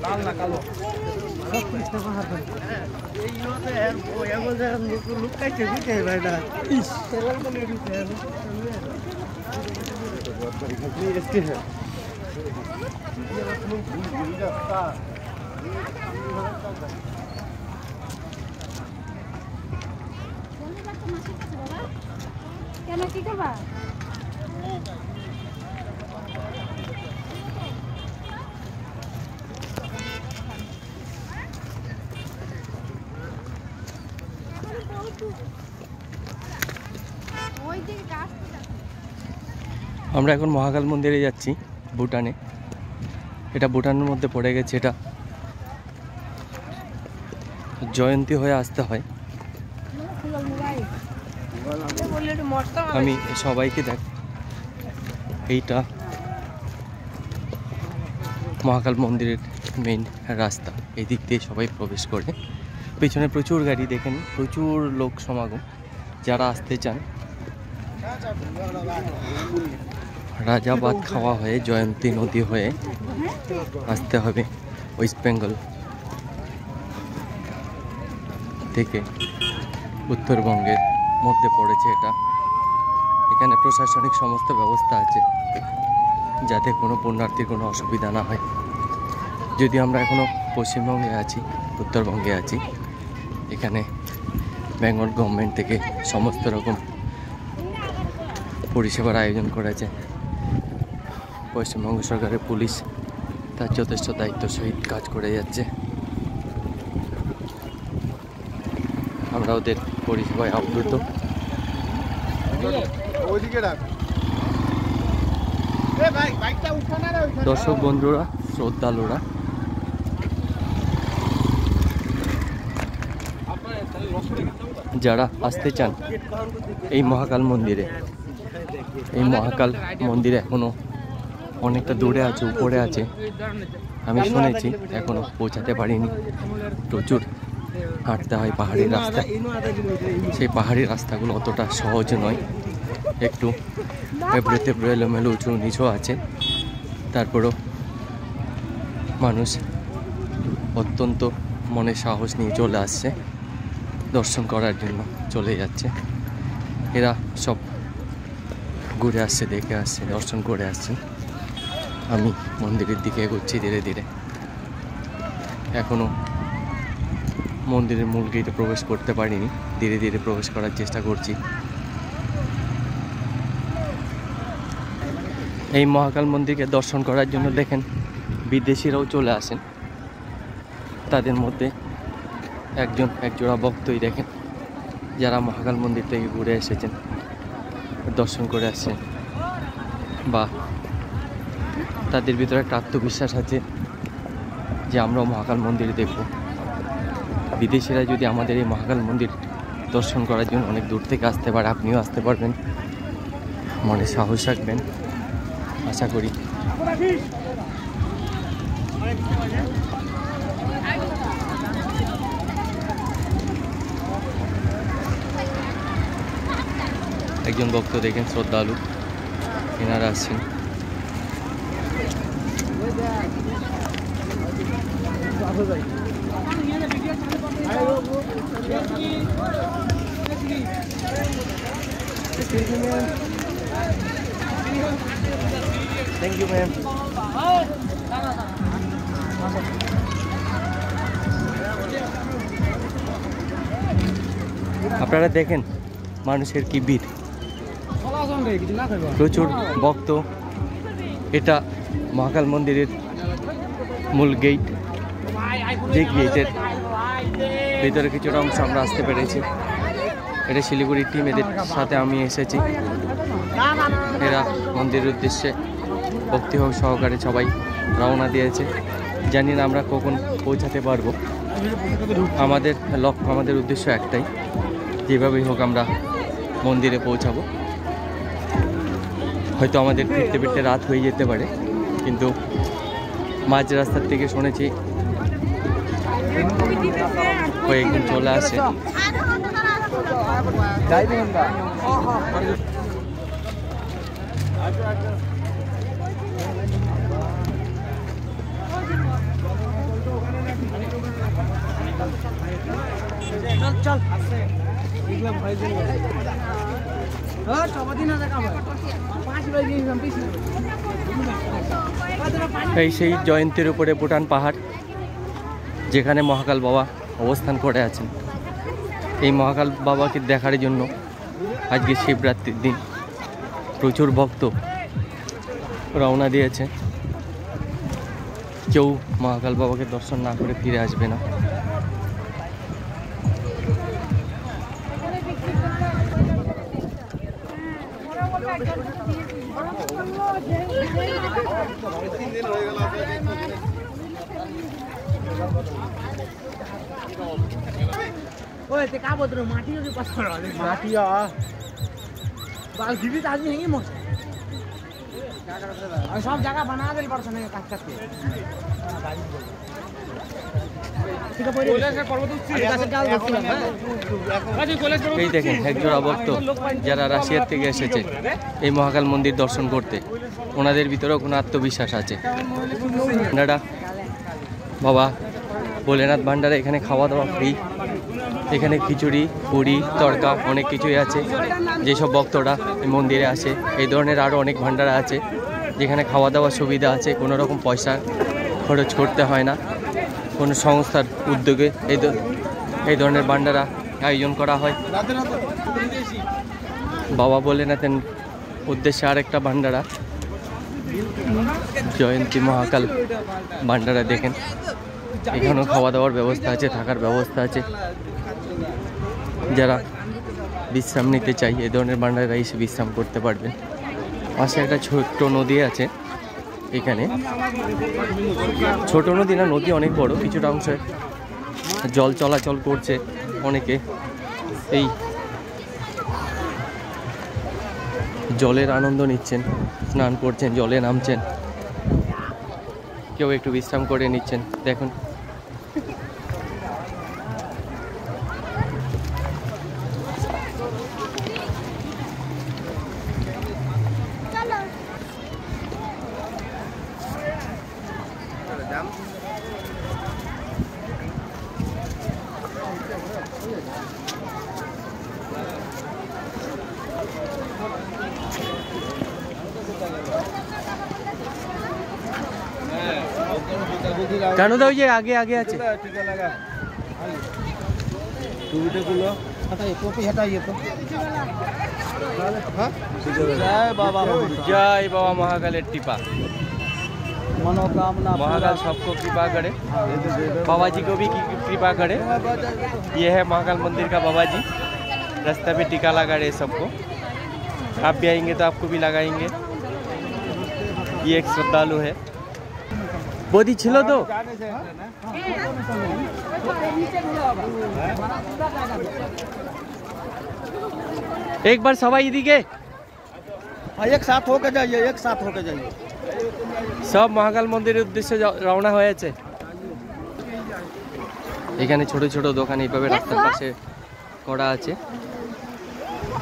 লাল না কালো লুকাইছে ভাইটা কেন কি করবা আমরা এখন মহাকাল মন্দিরে যাচ্ছি ভুটানে। এটা ভুটানের মধ্যে পড়ে গেছে। এটা জয়ন্তী হয়ে আসতে হয়। আমি সবাইকে দেখ, এইটা মহাকাল মন্দিরের মেইন রাস্তা। এই দিক দিয়ে সবাই প্রবেশ করে। পেছনে প্রচুর গাড়ি, দেখেন প্রচুর লোক সমাগম। যারা আসতে চান রাজাবাদ খাওয়া হয়ে জয়ন্তী নদী হয়ে আসতে হবে। ওয়েস্ট বেঙ্গল থেকে উত্তরবঙ্গের মধ্যে পড়েছে এটা। এখানে প্রশাসনিক সমস্ত ব্যবস্থা আছে যাতে কোনো পুণ্যার্থীর কোনো অসুবিধা না হয়। যদি আমরা এখনও পশ্চিমবঙ্গে আছি, উত্তরবঙ্গে আছি, এখানে বেঙ্গল গভর্নমেন্ট থেকে সমস্ত রকম পরিষেবার আয়োজন করেছে। পশ্চিমবঙ্গ সরকারের পুলিশ তার যথেষ্ট দায়িত্ব সহিত কাজ করে যাচ্ছে। আমরা ওদের পরিষেবায় আপ্লুত। দর্শক বন্ধুরা, শ্রদ্ধালুরা, যারা আসতে চান এই মহাকাল মন্দিরে, এই মহাকাল মন্দিরে এখনো অনেকটা দূরে আছে, উপরে আছে। আমি শুনেছি এখনো পৌঁছাতে পারিনি। প্রচুর হাঁটতে হয় পাহাড়ি রাস্তা। সেই পাহাড়ি রাস্তাগুলো অতটা সহজ নয়, একটু এবড়োতে এলোমেলো, উঁচু নিচু আছে। তারপরেও মানুষ অত্যন্ত মনে সাহস নিয়ে চলে আসছে, দর্শন করার জন্য চলে যাচ্ছে। এরা সব ঘুরে আসছে, দেখে আসছে, দর্শন করে আসছে। আমি মন্দিরের দিকে এগোচ্ছি ধীরে ধীরে। এখনও মন্দিরের মূল গেটে প্রবেশ করতে পারিনি, ধীরে ধীরে প্রবেশ করার চেষ্টা করছি। এই মহাকাল মন্দিরকে দর্শন করার জন্য দেখেন বিদেশিরাও চলে আসেন। তাদের মধ্যে একজোড়া ভক্তই দেখেন যারা মহাকাল মন্দির থেকে ঘুরে এসেছেন, দর্শন করে আসছেন, বা তাদের ভিতরে একটা আত্মবিশ্বাস আছে যে আমরাও মহাকাল মন্দির দেখব। বিদেশিরা যদি আমাদের এই মহাকাল মন্দির দর্শন করার জন্য অনেক দূর থেকে আসতে পারে, আপনিও আসতে পারবেন। মনে সাহস রাখবেন, আশা করি। একজন ভক্ত দেখেন, শ্রদ্ধালু, এনারা আসছেন। Thank you ma'am. আপনারা দেখেন মানুষের কি ভিড়, প্রচুর ভক্ত। এটা মহাকাল মন্দিরের মূল গেট। যে গেটের ভিতরে কিছুটা অংশ আমরা আসতে পেরেছি। এটা শিলিগুড়ির টিম, এদের সাথে আমি এসেছি। এরা মন্দিরের উদ্দেশ্যে ভক্তিভাব সহকারে সবাই রওনা দিয়েছে। জানি না আমরা কখন পৌঁছাতে পারবো। আমাদের লক্ষ্য, আমাদের উদ্দেশ্য একটাই, যেভাবেই হোক আমরা মন্দিরে পৌঁছাবো। হয়তো আমাদের ফিরতে ফিরতে রাত হয়ে যেতে পারে, কিন্তু মাঝ রাস্তার থেকে শুনেছি কয়েকদিন চলে আসে। এই সেই জয়ন্তীর উপরে ভুটান পাহাড়, যেখানে মহাকাল বাবা অবস্থান করে আছেন। এই মহাকাল বাবাকে দেখার জন্য আজকে শিবরাত্রির দিন প্রচুর ভক্ত রওনা দিয়েছে। কেউ মহাকাল বাবাকে দর্শন না করে ফিরে আসবে না। ओए ते का बोल रहे हो माटी के पास खड़ा है माटी आ बाल जीवित आदमी है मस्त और सब जगह बना दे परसन है काट काट के ठीक है बोले से पर्वत उच्च আছে ডাল দেখছিলাম হ্যাঁ। এই দেখেন একজোড়া ভক্ত যারা রাশিয়ার থেকে এসেছে এই মহাকাল মন্দির দর্শন করতে। ওনাদের ভিতরেও কোনো আত্মবিশ্বাস আছে। আপনারা বাবা ভোলেনাথ ভান্ডারে এখানে খাওয়া দাওয়া ফ্রি। এখানে খিচুড়ি, পুরি, তড়কা অনেক কিছুই আছে। যেসব ভক্তরা এই মন্দিরে আসে, এই ধরনের আরও অনেক ভান্ডারা আছে যেখানে খাওয়া দাওয়ার সুবিধা আছে। কোনো রকম পয়সা খরচ করতে হয় না। কোনো সংস্থার উদ্যোগে এই ধরনের ভান্ডারা আয়োজন করা হয়। বাবা ভোলেনাথের উদ্দেশ্যে আরেকটা ভান্ডারা, জয়ন্তী মহাকাল ভান্ডারা দেখেন। এখানেও খাওয়া দাওয়ার ব্যবস্থা আছে, থাকার ব্যবস্থা আছে। যারা বিশ্রাম নিতে চাই এই ধরনের ভান্ডারা এসে বিশ্রাম করতে পারবেন। পাশে একটা ছোট্ট নদী আছে। এখানে ছোট নদী না, নদী অনেক বড়। কিছুটা অংশে জল চলাচল করছে। অনেকে এই জলের আনন্দ নিচ্ছেন, স্নান করছেন, জলে নামছেন, কেউ একটু বিশ্রাম করে নিচ্ছেন। দেখুন কেন দাও যে আগে আগে আছে। जय बाबा महाकालेर टिपा। मनोकामना महाकाल सबको कृपा करे, बाबा जी को भी कृपा करे। ये है महाकाल मंदिर का बाबा जी। रास्ते पे टीका लगा रहे सबको। आप भी आएंगे तो आपको भी लगाएंगे। ये एक श्रद्धालु है। बोधी छिलो तो एक बार सवाई दिखे। एक साथ होके जाइए, एक साथ होके जाइए। सब महाकाल मंदिर उद्देश्य रवना হয়েছে। এখানে ছোট ছোট দোকান এইভাবে রাস্তার পাশে করা আছে।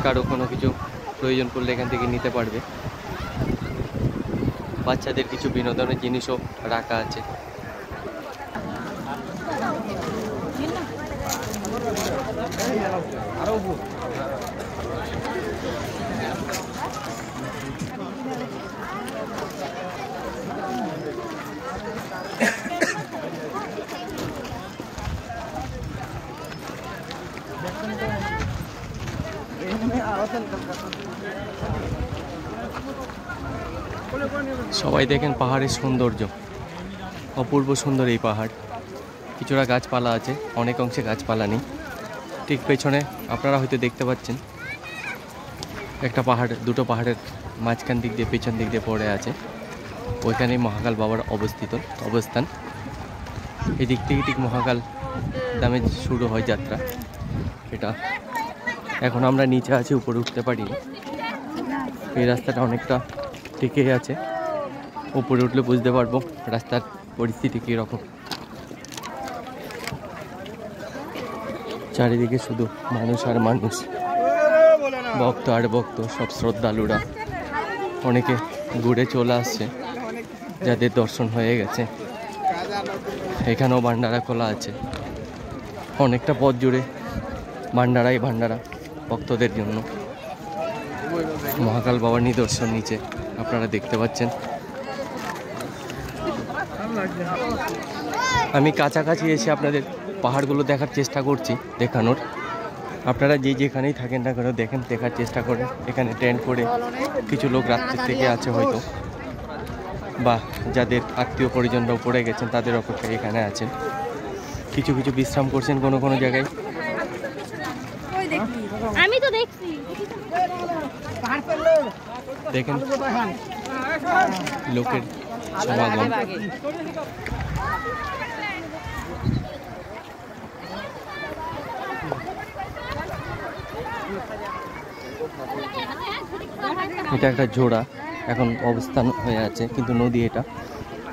কারো কোনো কিছু প্রয়োজন পড়লে এখান থেকে নিতে পারবে। বাচ্চাদের কিছু বিনোদনের জিনিসও রাখা আছে। সবাই দেখেন পাহাড়ের সৌন্দর্য, অপূর্ব সুন্দর এই পাহাড়। কিছুটা গাছপালা আছে, অনেক অংশে গাছপালা নেই। ঠিক পেছনে আপনারা হয়তো দেখতে পাচ্ছেন একটা পাহাড়, দুটো পাহাড়ের মাঝখান দিক দিয়ে পেছন দিক দিয়ে পড়ে আছে। ওইখানেই মহাকাল বাবার অবস্থান। এই দিক থেকে ঠিক মহাকাল দামে শুরু হয় যাত্রা। এটা এখন আমরা নিচে আছি, উপরে উঠতে পারিনি। এই রাস্তাটা অনেকটা টিকে আছে, উপরে উঠলে বুঝতে পারবো রাস্তার পরিস্থিতি কীরকম। চারিদিকে শুধু মানুষ আর মানুষ, ভক্ত আর ভক্ত, সব শ্রদ্ধালুরা। অনেকে ঘুরে চলে আসছে, যাদের দর্শন হয়ে গেছে। এখানেও ভান্ডারা খোলা আছে, অনেকটা পথ জুড়ে ভান্ডারাই ভান্ডারা ভক্তদের জন্য। মহাকাল বাবার নিদর্শন নিচে আপনারা দেখতে পাচ্ছেন। আমি কাছাকাছি এসে আপনাদের পাহাড়গুলো দেখার চেষ্টা করছি, দেখানোর। আপনারা যে যেখানেই থাকেন না কেন দেখেন, দেখার চেষ্টা করেন। এখানে টেন্ট করে কিছু লোক রাত্রি থেকে আছে হয়তো, বা যাদের আত্মীয় পরিজনরা পড়ে গেছেন তাদের অপেক্ষায় এখানে আছেন। কিছু কিছু বিশ্রাম করছেন কোনো কোনো জায়গায়। আমি তো দেখছি দেখেন লোকের সমাগম। এটা একটা জোড়া এখন অবস্থান হয়ে আছে, কিন্তু নদী এটা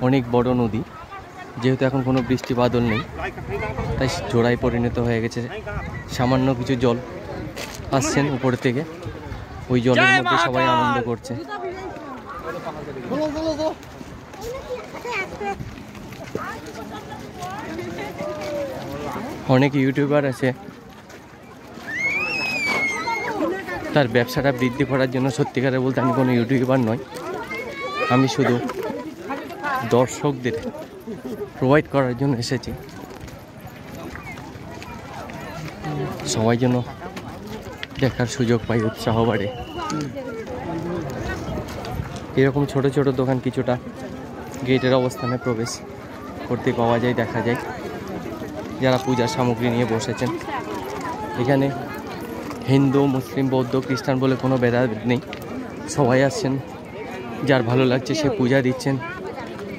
অনেক বড় নদী। যেহেতু এখন কোনো বৃষ্টি বাদল নেই, তাই জোড়ায় পরিণত হয়ে গেছে। সামান্য কিছু জল আসছেন উপর থেকে, ওই জলের মধ্যে সবাই আনন্দ করছে। অনেক ইউটিউবার আছে, তার ব্যবসাটা বৃদ্ধি করার জন্য। সত্যিকারে বলতে আমি কোনো ইউটিউবার নই, আমি শুধু দর্শকদের প্রোভাইড করার জন্য এসেছি। সবাই যেন দেখার সুযোগ পাই, উৎসাহ বাড়ে। এরকম ছোট ছোট দোকান কিছুটা গেটের অবস্থানে প্রবেশ করতে পাওয়া যায়, দেখা যায় যারা পূজার সামগ্রী নিয়ে বসেছেন। এখানে হিন্দু, মুসলিম, বৌদ্ধ, খ্রিস্টান বলে কোনো ভেদাভেদ নেই। সবাই আসছেন, যার ভালো লাগছে সে পূজা দিচ্ছেন,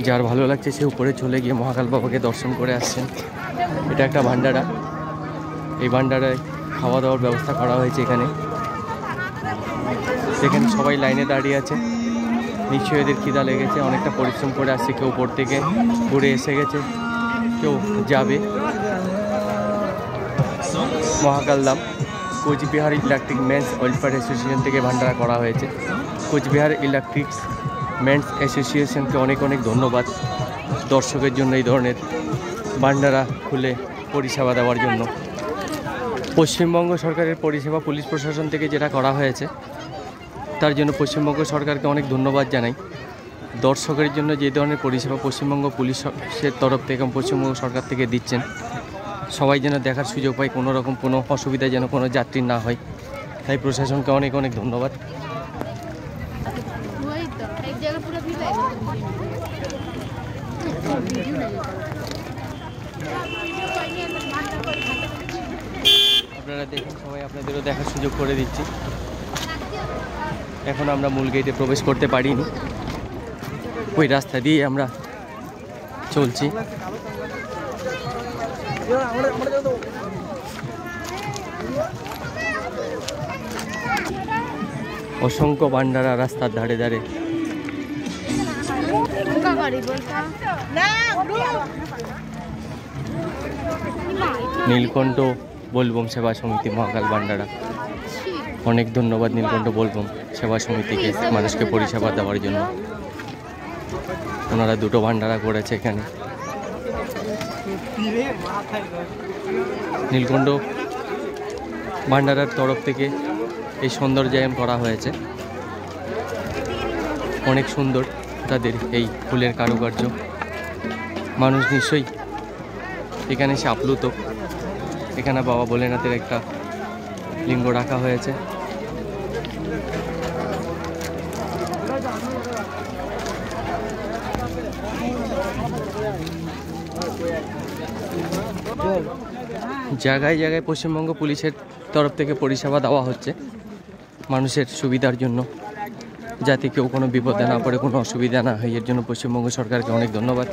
যার ভালো লাগছে সে উপরে চলে গিয়ে মহাকাল বাবাকে দর্শন করে আসছেন। এটা একটা ভান্ডারা, এই ভান্ডারায় খাওয়া দাওয়ার ব্যবস্থা করা হয়েছে। এখানে সবাই লাইনে দাঁড়িয়ে আছে, নিশ্চয়ই এদের খিদা লেগেছে, অনেকটা পরিশ্রম করে আসছে। কেউ উপর থেকে ঘুরে এসে গেছে, কেউ যাবে। Mahakal Dham Cooch Behar electric men's welfare association থেকে ভান্ডারা করা হয়েছে। কোচবিহার ইলেকট্রিক মেন্স অ্যাসোসিয়েশনকে অনেক অনেক ধন্যবাদ দর্শকের জন্য এই ধরনের ভান্ডারা খুলে পরিষেবা দেওয়ার জন্য। পশ্চিমবঙ্গ সরকারের পরিষেবা পুলিশ প্রশাসন থেকে যেটা করা হয়েছে, তার জন্য পশ্চিমবঙ্গ সরকারকে অনেক ধন্যবাদ জানাই। দর্শকের জন্য যে ধরনের পরিষেবা পশ্চিমবঙ্গ পুলিশের তরফ থেকে এবং পশ্চিমবঙ্গ সরকার থেকে দিচ্ছেন, সবাই যেন দেখার সুযোগ পায়, কোনো রকম কোনো অসুবিধা যেন কোনো যাত্রীর না হয়, তাই প্রশাসনকে অনেক অনেক ধন্যবাদ। আপনারা দেখুন, সবাই আপনাদেরও দেখার সুযোগ করে দিচ্ছি। এখন আমরা মূল গেটে প্রবেশ করতে পারিনি, ওই রাস্তা দিয়ে আমরা চলছি। অসংখ্য ভান্ডারা রাস্তার ধারে ধারে। নীলকণ্ঠ বোলবম সেবা সমিতি মহাকাল ভান্ডারা, অনেক ধন্যবাদ নীলকণ্ঠ বোলবম সেবা সমিতিকে মানুষকে পরিষেবা দেওয়ার জন্য। ওনারা দুটো ভান্ডারা করেছে এখানে। নীলকণ্ঠ ভান্ডারার তরফ থেকে এই সৌন্দর্যায়ন করা হয়েছে, অনেক সুন্দর তাদের এই ফুলের কারুকার্য। মানুষ নিশ্চয়ই এখানে এসে আপ্লুত। এখানে বাবা ভোলেনাথের একটা লিঙ্গ রাখা হয়েছে, জায়গায় জায়গায় পশ্চিমবঙ্গ পুলিশের তরফ থেকে পরিষেবা দেওয়া হচ্ছে মানুষের সুবিধার জন্য, যাতে কেউ কোনো বিপদে না পড়ে, কোনো অসুবিধা না হয়। এর জন্য পশ্চিমবঙ্গ সরকারকে অনেক ধন্যবাদ।